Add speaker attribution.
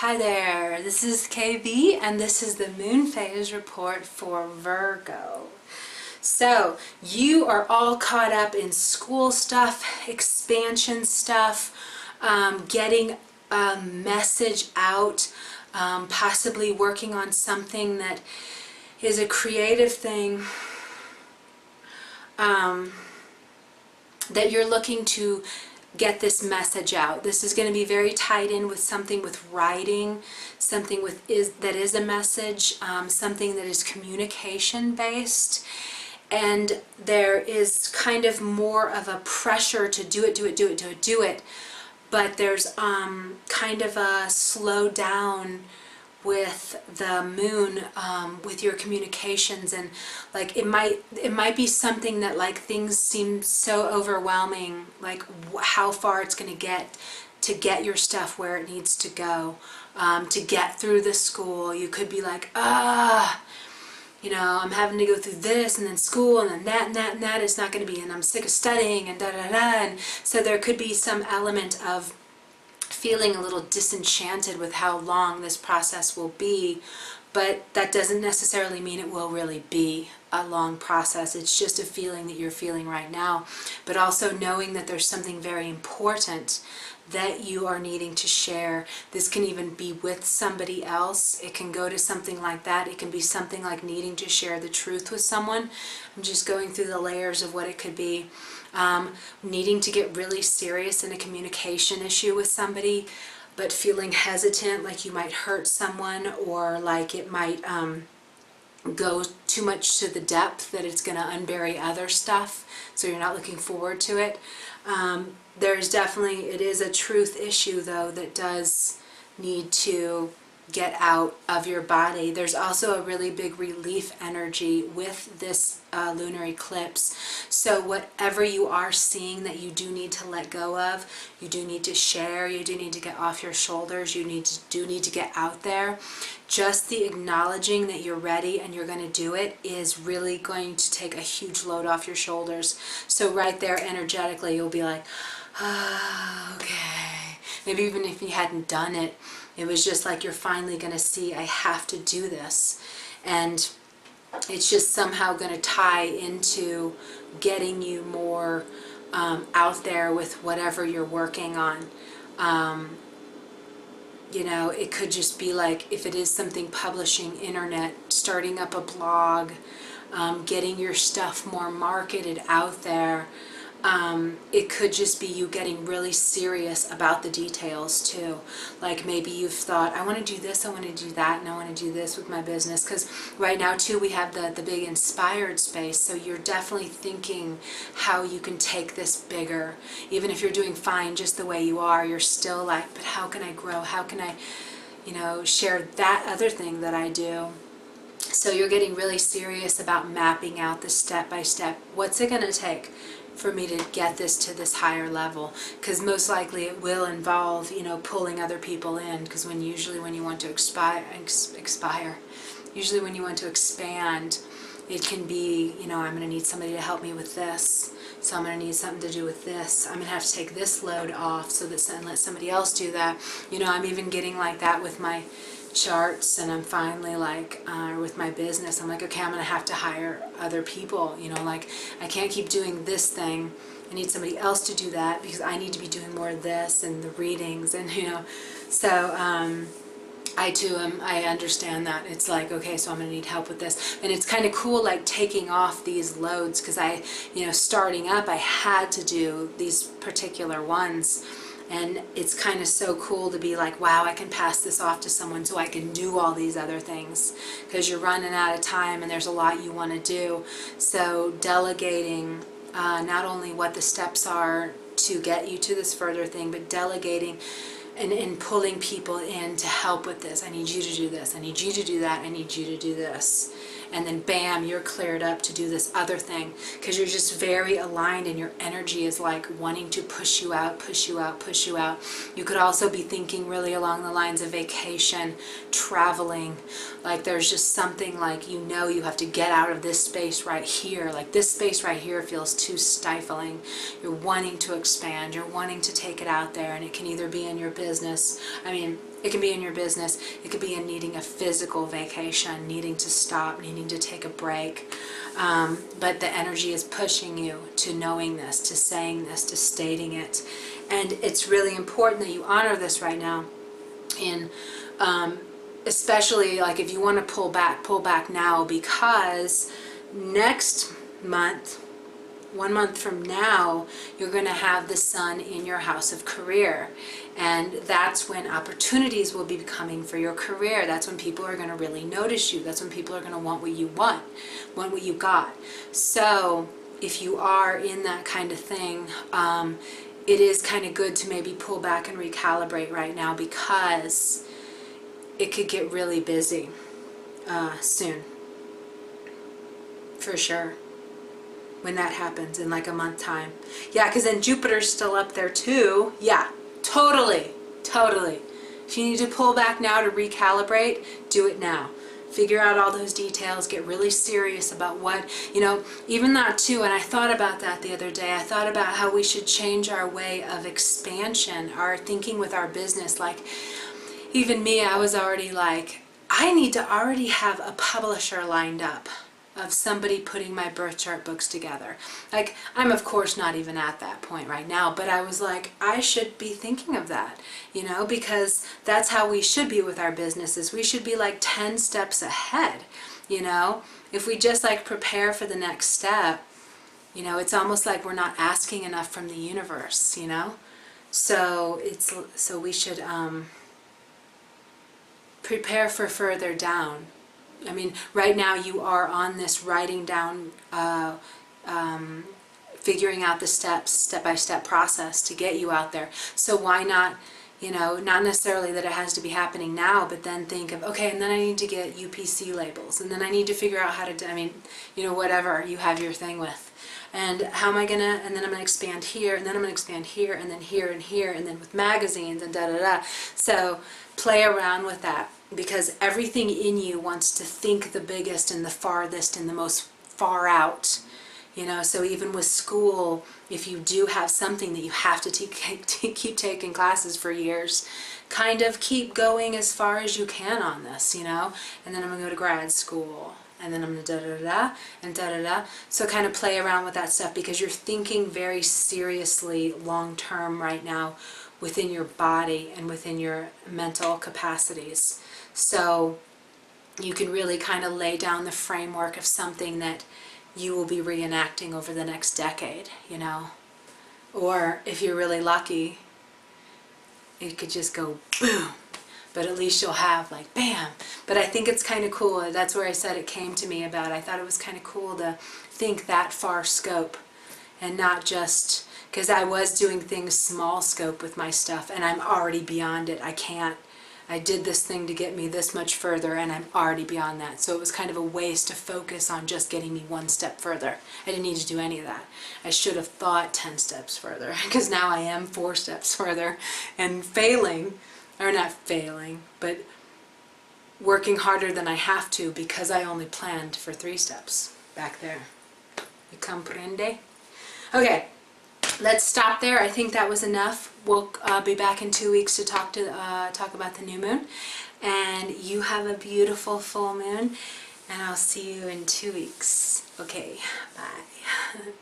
Speaker 1: Hi there, this is KB and this is the moon phase report for Virgo. So you are all caught up in school stuff, expansion stuff, getting a message out, possibly working on something that is a creative thing that you're looking to get this message out. This is going to be very tied in with something with writing, something with that is a message, something that is communication based, and there is kind of more of a pressure to do it, but there's kind of a slow down with the moon, with your communications, and like it might be something that like things seem so overwhelming, like how far it's going to get your stuff where it needs to go, to get through the school. You could be like, you know, I'm having to go through this and then school and then that and that and that. It's not going to be, and I'm sick of studying and da da da. And so there could be some element of feeling a little disenchanted with how long this process will be, but that doesn't necessarily mean it will really be a long process. It's just a feeling that you're feeling right now, but also knowing that there's something very important that you are needing to share. This can even be with somebody else. It can go to something like that. It can be something like needing to share the truth with someone. I'm just going through the layers of what it could be. Needing to get really serious in a communication issue with somebody, but feeling hesitant, like you might hurt someone, or like it might go too much to the depth that it's going to unbury other stuff, so you're not looking forward to it. There's definitely, it is a truth issue though that does need to get out of your body. There's also a really big relief energy with this lunar eclipse. So whatever you are seeing that you do need to let go of, you do need to share, you do need to get off your shoulders, you do need to get out there. Just the acknowledging that you're ready and you're going to do it is really going to take a huge load off your shoulders. So right there energetically you'll be like, oh, okay. Maybe even if you hadn't done it, it was just like you're finally going to see, I have to do this. And it's just somehow going to tie into getting you more out there with whatever you're working on. You know, it could just be like, if it is something publishing, internet, starting up a blog, getting your stuff more marketed out there. It could just be you getting really serious about the details too. Like maybe you've thought, I want to do this, I want to do that, and I want to do this with my business. Because right now too we have the big inspired space, so you're definitely thinking how you can take this bigger. Even if you're doing fine just the way you are, you're still like, but how can I grow? How can I, you know, share that other thing that I do? So you're getting really serious about mapping out the step by step. What's it going to take for me to get this to this higher level? Because most likely it will involve, you know, pulling other people in, because usually when you want to usually when you want to expand, it can be, you know, I'm going to need somebody to help me with this, so I'm going to need something to do with this, I'm going to have to take this load off so that and let somebody else do that. You know, I'm even getting like that with my charts, and I'm finally like, with my business, I'm like, okay, I'm gonna have to hire other people, you know, like I can't keep doing this thing, I need somebody else to do that, because I need to be doing more of this and the readings, and you know, so I too I understand that. It's like, okay, so I'm gonna need help with this, and it's kind of cool like taking off these loads, because I, you know, starting up I had to do these particular ones. And it's kind of so cool to be like, wow, I can pass this off to someone so I can do all these other things, because you're running out of time and there's a lot you want to do. So delegating not only what the steps are to get you to this further thing, but delegating and pulling people in to help with this. I need you to do this, I need you to do that, I need you to do this. And then bam, you're cleared up to do this other thing, because you're just very aligned and your energy is like wanting to push you out, push you out, push you out. You could also be thinking really along the lines of vacation, traveling, like there's just something like, you know, you have to get out of this space right here. Like this space right here feels too stifling. You're wanting to expand, you're wanting to take it out there, and it can either be in your business, I mean, It can be in your business. It could be in needing a physical vacation, needing to stop, needing to take a break. But the energy is pushing you to knowing this, to saying this, to stating it. And it's really important that you honor this right now. In especially like if you want to pull back now, because next month, 1 month from now, you're going to have the sun in your house of career. And that's when opportunities will be coming for your career. That's when people are going to really notice you. That's when people are going to want what you want what you got. So if you are in that kind of thing, it is kind of good to maybe pull back and recalibrate right now, because it could get really busy soon. For sure. When that happens in like a month time. Yeah, because then Jupiter's still up there too. Yeah, totally. If you need to pull back now to recalibrate, do it now. Figure out all those details, get really serious about what, even that too, and I thought about that the other day. I thought about how we should change our way of expansion, our thinking with our business. Like, even me, I was already like, I need to already have a publisher lined up of somebody putting my birth chart books together. Like, I'm of course not even at that point right now, but I was like, I should be thinking of that, because that's how we should be with our businesses. We should be like 10 steps ahead, if we just like prepare for the next step, it's almost like we're not asking enough from the universe, so we should prepare for further down. I mean, right now you are on this writing down, figuring out the steps, step-by-step process to get you out there. So why not, not necessarily that it has to be happening now, but then think of, okay, and then I need to get UPC labels, and then I need to figure out how to, whatever you have your thing with. And how am I gonna, and then I'm gonna expand here, and then I'm gonna expand here, and then here, and then with magazines, and da-da-da. So play around with that, because everything in you wants to think the biggest and the farthest and the most far out, so even with school, if you do have something that you have to keep taking classes for years, kind of keep going as far as you can on this, and then I'm gonna go to grad school, and then I'm gonna da-da-da and da-da-da. So kind of play around with that stuff, because you're thinking very seriously long-term right now within your body and within your mental capacities. So you can really kind of lay down the framework of something that you will be reenacting over the next decade, or if you're really lucky, it could just go boom, but at least you'll have like bam. But I think it's kind of cool. That's where I said it came to me about. I thought it was kind of cool to think that far scope, and not just, because I was doing things small scope with my stuff, and I'm already beyond it. I did this thing to get me this much further, and I'm already beyond that. So it was kind of a waste to focus on just getting me one step further. I didn't need to do any of that. I should have thought 10 steps further, because now I am 4 steps further, and failing, or not failing, but working harder than I have to, because I only planned for 3 steps back there. You comprende? Okay. Let's stop there. I think that was enough. We'll be back in 2 weeks to talk about the new moon. And you have a beautiful full moon. And I'll see you in 2 weeks. Okay, bye.